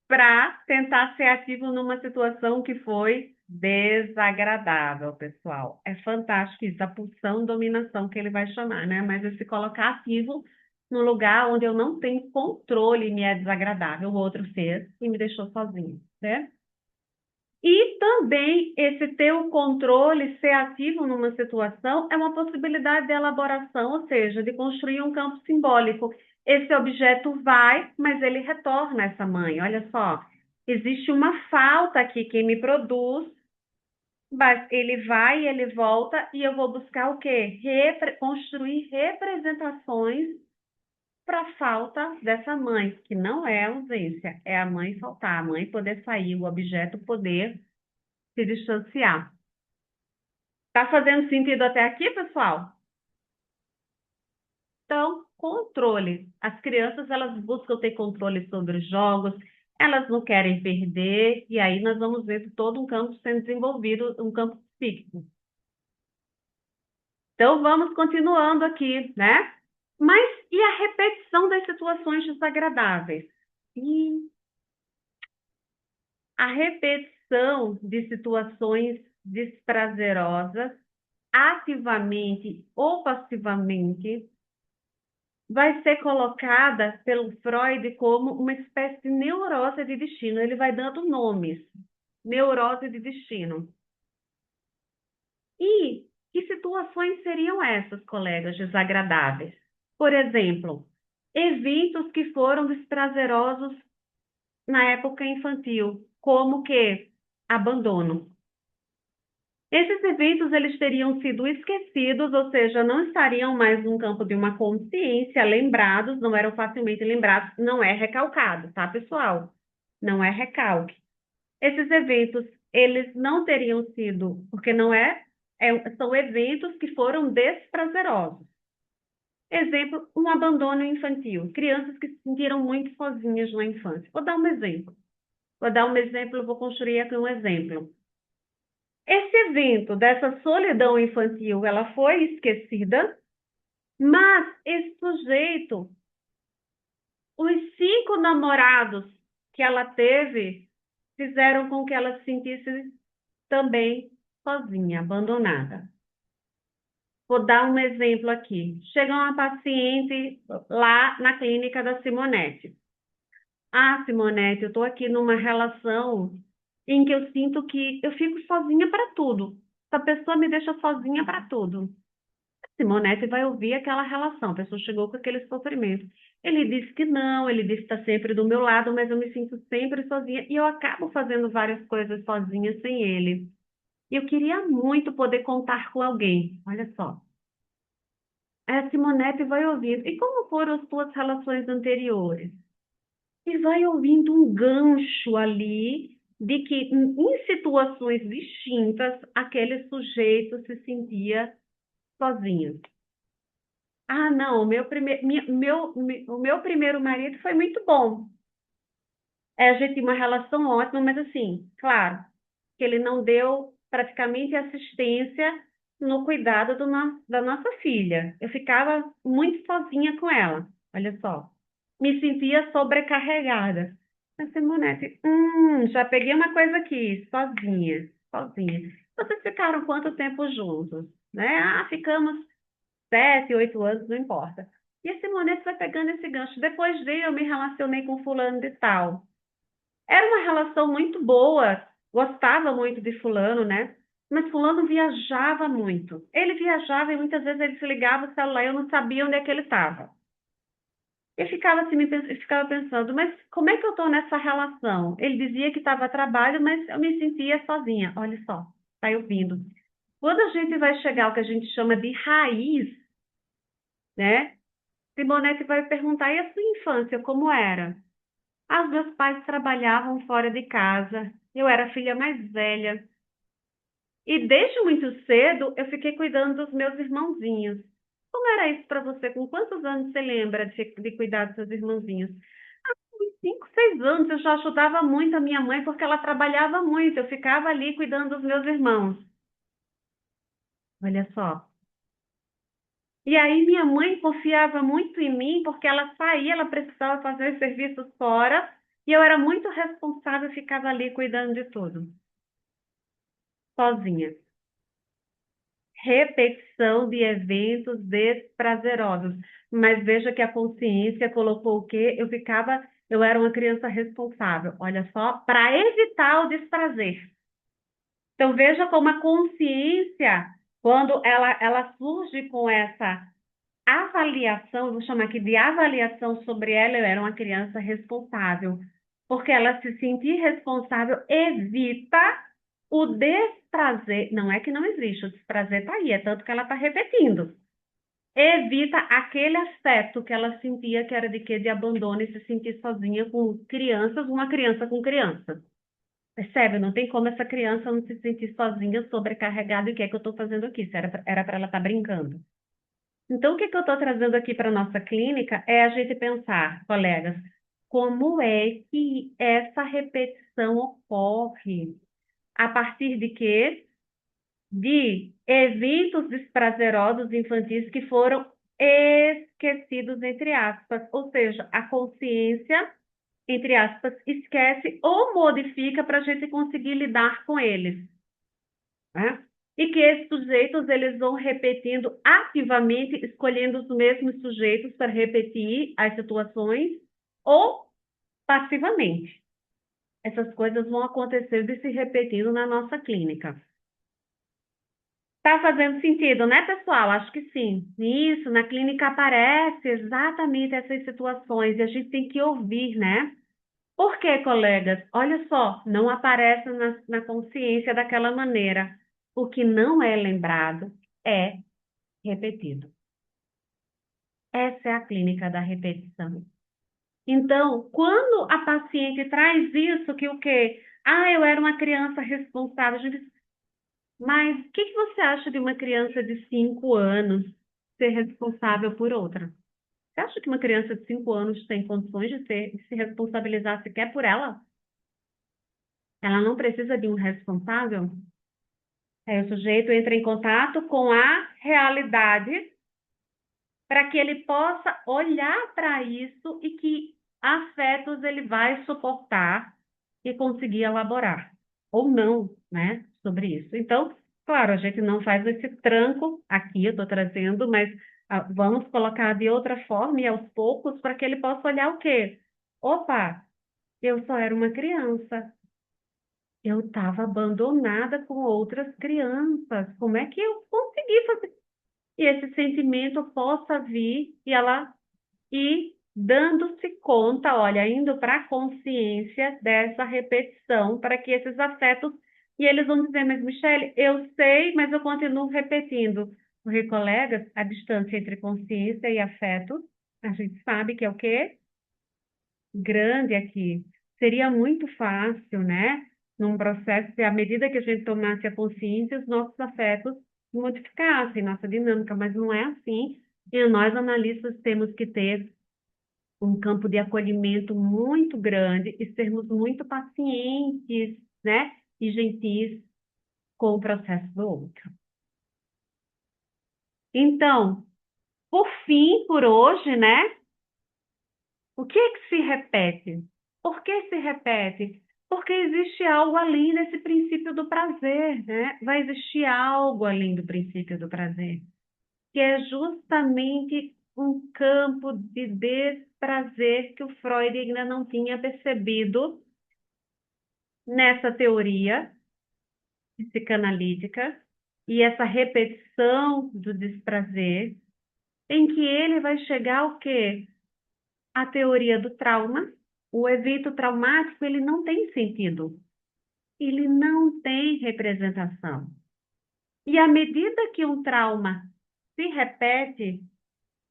Para tentar ser ativo numa situação que foi desagradável, pessoal. É fantástico isso, a pulsão dominação que ele vai chamar, né? Mas é se colocar ativo no lugar onde eu não tenho controle e me é desagradável. O outro fez e me deixou sozinho, né? E também esse ter o controle, ser ativo numa situação, é uma possibilidade de elaboração, ou seja, de construir um campo simbólico. Esse objeto vai, mas ele retorna a essa mãe. Olha só, existe uma falta aqui que me produz, mas ele vai, ele volta, e eu vou buscar o quê? Construir representações para a falta dessa mãe, que não é ausência, é a mãe faltar, a mãe poder sair, o objeto poder se distanciar. Tá fazendo sentido até aqui, pessoal? Então, controle. As crianças, elas buscam ter controle sobre os jogos, elas não querem perder, e aí nós vamos ver todo um campo sendo desenvolvido, um campo psíquico. Então, vamos continuando aqui, né? Mas e a repetição das situações desagradáveis? E a repetição de situações desprazerosas, ativamente ou passivamente, vai ser colocada pelo Freud como uma espécie de neurose de destino. Ele vai dando nomes. Neurose de destino. E que situações seriam essas, colegas, desagradáveis? Por exemplo, eventos que foram desprazerosos na época infantil, como que abandono. Esses eventos eles teriam sido esquecidos, ou seja, não estariam mais no campo de uma consciência, lembrados, não eram facilmente lembrados, não é recalcado, tá, pessoal? Não é recalque. Esses eventos, eles não teriam sido, porque não são eventos que foram desprazerosos. Exemplo, um abandono infantil, crianças que se sentiram muito sozinhas na infância. Vou dar um exemplo. Vou construir aqui um exemplo. Esse evento dessa solidão infantil, ela foi esquecida, mas esse sujeito, os 5 namorados que ela teve, fizeram com que ela se sentisse também sozinha, abandonada. Vou dar um exemplo aqui. Chega uma paciente lá na clínica da Simonete. Ah, Simonete, eu estou aqui numa relação em que eu sinto que eu fico sozinha para tudo. Essa pessoa me deixa sozinha para tudo. Simonete vai ouvir aquela relação. A pessoa chegou com aquele sofrimento. Ele disse que não, ele disse que está sempre do meu lado, mas eu me sinto sempre sozinha e eu acabo fazendo várias coisas sozinha sem ele. E eu queria muito poder contar com alguém. Olha só. A Simonete vai ouvir. E como foram as tuas relações anteriores? E vai ouvindo um gancho ali de que, em situações distintas, aquele sujeito se sentia sozinho. Ah, não, o meu primeiro marido foi muito bom. É, a gente tinha uma relação ótima, mas assim, claro, que ele não deu praticamente assistência no cuidado da nossa filha. Eu ficava muito sozinha com ela, olha só. Me sentia sobrecarregada. A Simonete, já peguei uma coisa aqui, sozinha. sozinha. Vocês ficaram quanto tempo juntos? Né? Ah, ficamos 7, 8 anos, não importa. E a Simonete vai pegando esse gancho. Depois de eu me relacionei com fulano de tal. Era uma relação muito boa, gostava muito de fulano, né? Mas fulano viajava muito. Ele viajava e muitas vezes ele se ligava o celular e eu não sabia onde é que ele estava. Eu ficava assim, eu ficava pensando, mas como é que eu estou nessa relação? Ele dizia que estava a trabalho, mas eu me sentia sozinha. Olha só, tá ouvindo. Quando a gente vai chegar ao que a gente chama de raiz, né? Simonete vai perguntar, e a sua infância, como era? Ah, os meus pais trabalhavam fora de casa, eu era a filha mais velha. E desde muito cedo eu fiquei cuidando dos meus irmãozinhos. Como era isso para você? Com quantos anos você lembra de cuidar dos seus irmãozinhos? Com 5, 6 anos eu já ajudava muito a minha mãe porque ela trabalhava muito. Eu ficava ali cuidando dos meus irmãos. Olha só. E aí minha mãe confiava muito em mim porque ela saía, ela precisava fazer os serviços fora e eu era muito responsável, ficava ali cuidando de tudo, sozinha. Repetição de eventos desprazerosos. Mas veja que a consciência colocou o quê? Eu era uma criança responsável, olha só, para evitar o desprazer. Então veja como a consciência, quando ela surge com essa avaliação, eu vou chamar aqui de avaliação sobre ela, eu era uma criança responsável, porque ela se sentir responsável evita o desprazer. Não é que não existe, o desprazer está aí, é tanto que ela está repetindo. Evita aquele afeto que ela sentia que era de quê? De abandono e se sentir sozinha com crianças, uma criança com criança. Percebe? Não tem como essa criança não se sentir sozinha, sobrecarregada, e o que é que eu estou fazendo aqui? Se era para ela estar brincando. Então, o que que eu estou trazendo aqui para a nossa clínica é a gente pensar, colegas, como é que essa repetição ocorre? A partir de quê? De eventos desprazerosos infantis que foram esquecidos, entre aspas, ou seja, a consciência, entre aspas, esquece ou modifica para a gente conseguir lidar com eles, né? E que esses sujeitos eles vão repetindo ativamente, escolhendo os mesmos sujeitos para repetir as situações ou passivamente. Essas coisas vão acontecendo e se repetindo na nossa clínica. Tá fazendo sentido, né, pessoal? Acho que sim. Isso, na clínica aparece exatamente essas situações e a gente tem que ouvir, né? Por quê, colegas? Olha só, não aparece na consciência daquela maneira. O que não é lembrado é repetido. Essa é a clínica da repetição. Então, quando a paciente traz isso, que o quê? Ah, eu era uma criança responsável. A gente diz, mas o que que você acha de uma criança de 5 anos ser responsável por outra? Você acha que uma criança de 5 anos tem condições de se responsabilizar sequer por ela? Ela não precisa de um responsável? Aí o sujeito entra em contato com a realidade para que ele possa olhar para isso e que afetos ele vai suportar e conseguir elaborar, ou não, né, sobre isso. Então, claro, a gente não faz esse tranco aqui, eu estou trazendo, mas vamos colocar de outra forma e aos poucos para que ele possa olhar o quê? Opa, eu só era uma criança, eu estava abandonada com outras crianças. Como é que eu consegui fazer? E esse sentimento possa vir e ela ir dando-se conta, olha, indo para a consciência dessa repetição, para que esses afetos, e eles vão dizer, mas Michele, eu sei, mas eu continuo repetindo. Porque, colegas, a distância entre consciência e afeto, a gente sabe que é o quê? Grande aqui. Seria muito fácil, né? Num processo, se à medida que a gente tomasse a consciência, os nossos afetos modificassem nossa dinâmica, mas não é assim. E nós, analistas, temos que ter um campo de acolhimento muito grande e sermos muito pacientes, né? E gentis com o processo do outro. Então, por fim, por hoje, né? O que é que se repete? Por que se repete? Porque existe algo além desse princípio do prazer, né? Vai existir algo além do princípio do prazer, que é justamente um campo de desprazer que o Freud ainda não tinha percebido nessa teoria psicanalítica e essa repetição do desprazer, em que ele vai chegar ao quê? A teoria do trauma. O evento traumático, ele não tem sentido, ele não tem representação. E à medida que um trauma se repete,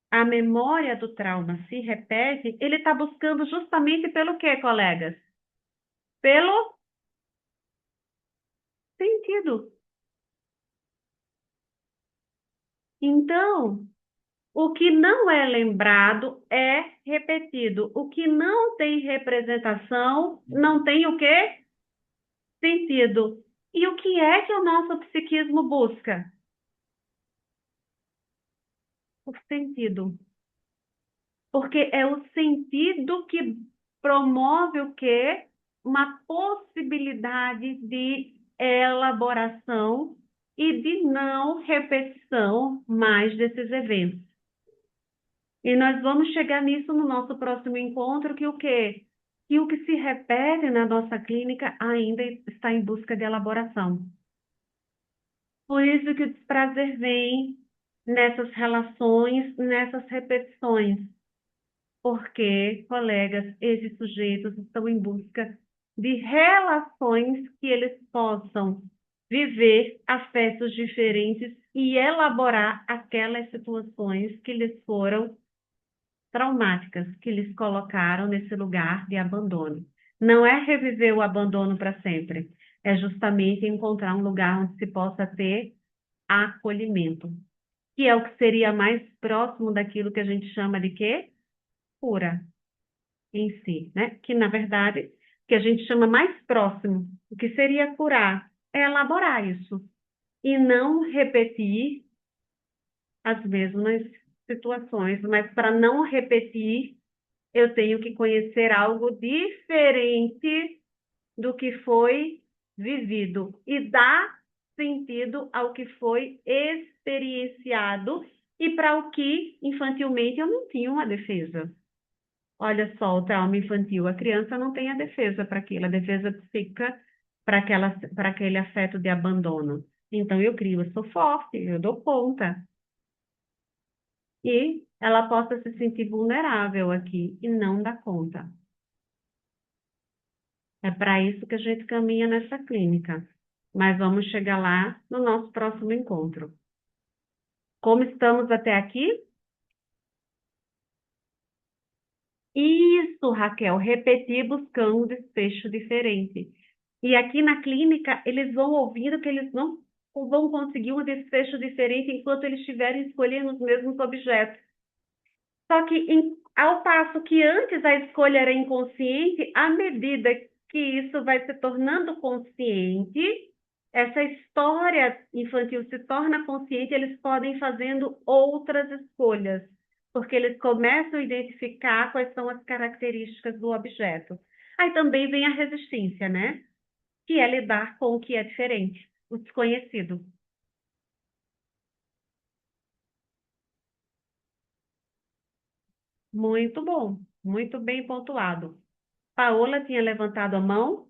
a memória do trauma se repete, ele está buscando justamente pelo quê, colegas? Pelo sentido. Então, o que não é lembrado é repetido. O que não tem representação não tem o quê? Sentido. E o que é que o nosso psiquismo busca? O sentido. Porque é o sentido que promove o quê? Uma possibilidade de elaboração e de não repetição mais desses eventos. E nós vamos chegar nisso no nosso próximo encontro, que o quê? Que o que se repete na nossa clínica ainda está em busca de elaboração. Por isso que o desprazer vem nessas relações, nessas repetições. Porque, colegas, esses sujeitos estão em busca de relações que eles possam viver afetos diferentes e elaborar aquelas situações que lhes foram traumáticas, que lhes colocaram nesse lugar de abandono. Não é reviver o abandono para sempre, é justamente encontrar um lugar onde se possa ter acolhimento, que é o que seria mais próximo daquilo que a gente chama de quê? Cura em si, né? Que, na verdade, que a gente chama mais próximo, o que seria curar, é elaborar isso e não repetir as mesmas situações, mas para não repetir, eu tenho que conhecer algo diferente do que foi vivido e dar sentido ao que foi experienciado e para o que infantilmente eu não tinha uma defesa. Olha só, o trauma infantil, a criança não tem a defesa para aquilo, a defesa psíquica para aquele afeto de abandono. Então eu crio, eu sou forte, eu dou conta. E ela possa se sentir vulnerável aqui e não dar conta. É para isso que a gente caminha nessa clínica. Mas vamos chegar lá no nosso próximo encontro. Como estamos até aqui? Isso, Raquel, repetir buscando um desfecho diferente. E aqui na clínica, eles vão ouvindo que eles não vão conseguir um desfecho diferente enquanto eles estiverem escolhendo os mesmos objetos. Só que, ao passo que antes a escolha era inconsciente, à medida que isso vai se tornando consciente, essa história infantil se torna consciente, eles podem fazendo outras escolhas, porque eles começam a identificar quais são as características do objeto. Aí também vem a resistência, né? Que é lidar com o que é diferente, o desconhecido. Muito bom, muito bem pontuado. Paola tinha levantado a mão.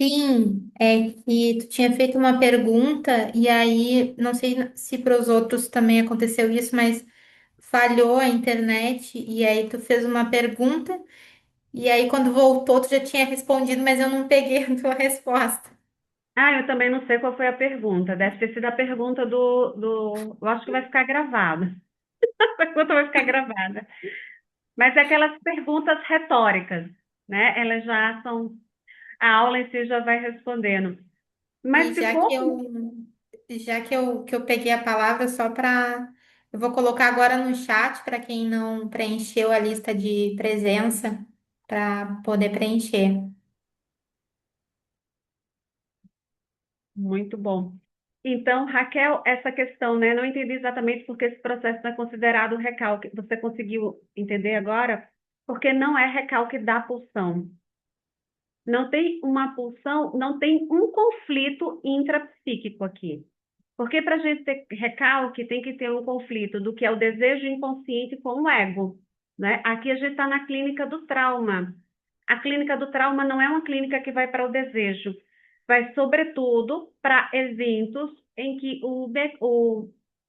Sim, é que tu tinha feito uma pergunta e aí não sei se para os outros também aconteceu isso, mas falhou a internet e aí tu fez uma pergunta e aí quando voltou tu já tinha respondido, mas eu não peguei a tua resposta. Ah, eu também não sei qual foi a pergunta. Deve ter sido a pergunta do... Eu acho que vai ficar gravada. A pergunta vai ficar gravada. Mas é aquelas perguntas retóricas, né? Elas já são... A aula em si já vai respondendo. E Mas já que eu peguei a palavra só para eu vou colocar agora no chat para quem não preencheu a lista de presença para poder preencher. Muito bom. Então, Raquel, essa questão, né? Não entendi exatamente porque esse processo não é considerado recalque. Você conseguiu entender agora? porque não é recalque da pulsão. Não tem uma pulsão, não tem um conflito intrapsíquico aqui. Porque para a gente ter recalque, tem que ter um conflito do que é o desejo inconsciente com o ego, né? Aqui a gente está na clínica do trauma. A clínica do trauma não é uma clínica que vai para o desejo, vai sobretudo para eventos em que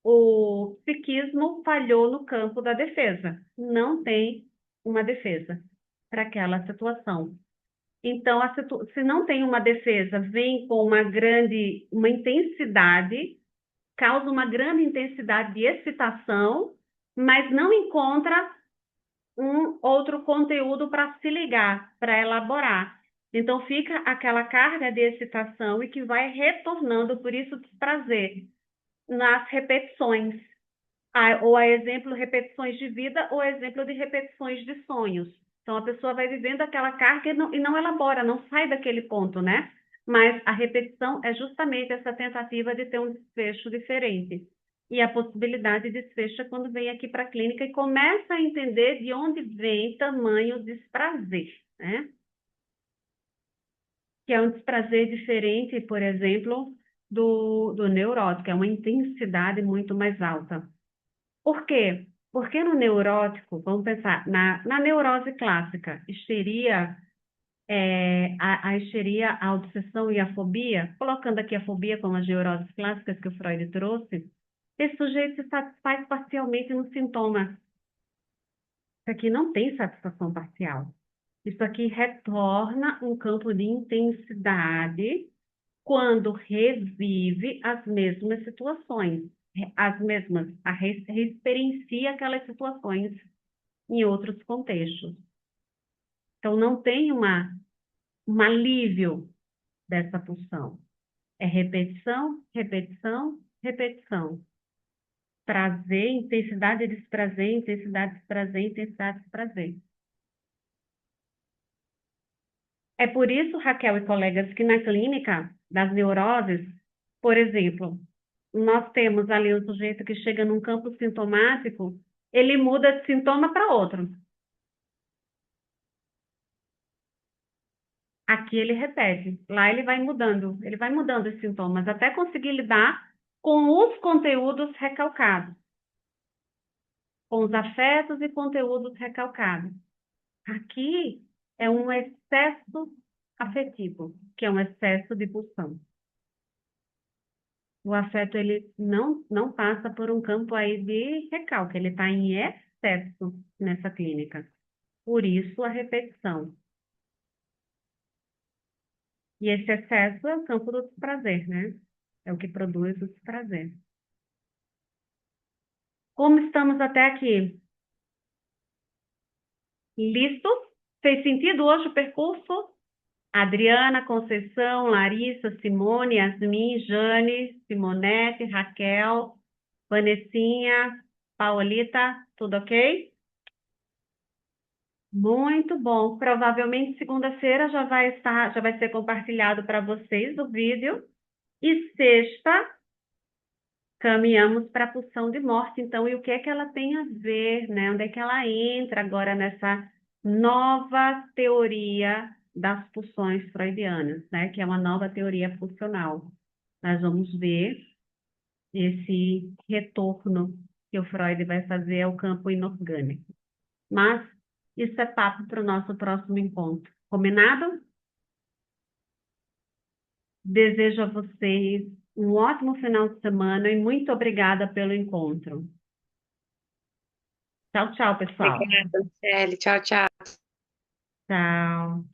o psiquismo falhou no campo da defesa. Não tem uma defesa para aquela situação. Então, se não tem uma defesa, vem com uma intensidade, causa uma grande intensidade de excitação, mas não encontra um outro conteúdo para se ligar, para elaborar. Então fica aquela carga de excitação e que vai retornando, por isso desprazer, nas repetições. Ou a exemplo, repetições de vida, ou a exemplo de repetições de sonhos. Então a pessoa vai vivendo aquela carga e não elabora, não sai daquele ponto, né? Mas a repetição é justamente essa tentativa de ter um desfecho diferente. E a possibilidade de desfecho é quando vem aqui para a clínica e começa a entender de onde vem tamanho desprazer, né? Que é um desprazer diferente, por exemplo, do neurótico, é uma intensidade muito mais alta. Por quê? Porque no neurótico, vamos pensar, na neurose clássica, histeria, a histeria, a obsessão e a fobia, colocando aqui a fobia como as neuroses clássicas que o Freud trouxe, esse sujeito se satisfaz parcialmente no sintoma. Isso aqui não tem satisfação parcial. Isso aqui retorna um campo de intensidade quando revive as mesmas situações, experiencia aquelas situações em outros contextos. Então, não tem um alívio dessa pulsão. É repetição, repetição, repetição. Prazer, intensidade de desprazer, intensidade de desprazer, intensidade de desprazer. É por isso, Raquel e colegas, que na clínica das neuroses, por exemplo, nós temos ali o sujeito que chega num campo sintomático, ele muda de sintoma para outro. Aqui ele repete, lá ele vai mudando os sintomas, até conseguir lidar com os conteúdos recalcados, com os afetos e conteúdos recalcados. Aqui é um excesso afetivo, que é um excesso de pulsão. O afeto, ele não passa por um campo aí de recalque, ele está em excesso nessa clínica. Por isso, a repetição. E esse excesso é o campo do desprazer, né? É o que produz o desprazer. Como estamos até aqui? Listos? Fez sentido hoje o percurso? Adriana, Conceição, Larissa, Simone, Yasmin, Jane, Simonete, Raquel, Vanessinha, Paulita, tudo ok? Muito bom. Provavelmente segunda-feira já vai ser compartilhado para vocês o vídeo. E sexta, caminhamos para a pulsão de morte, então, e o que é que ela tem a ver, né? Onde é que ela entra agora nessa nova teoria das pulsões freudianas, né? Que é uma nova teoria pulsional. Nós vamos ver esse retorno que o Freud vai fazer ao campo inorgânico. Mas isso é papo para o nosso próximo encontro. Combinado? Desejo a vocês um ótimo final de semana e muito obrigada pelo encontro. Tchau, tchau, pessoal. Obrigada, Michele. Tchau, tchau. Tchau.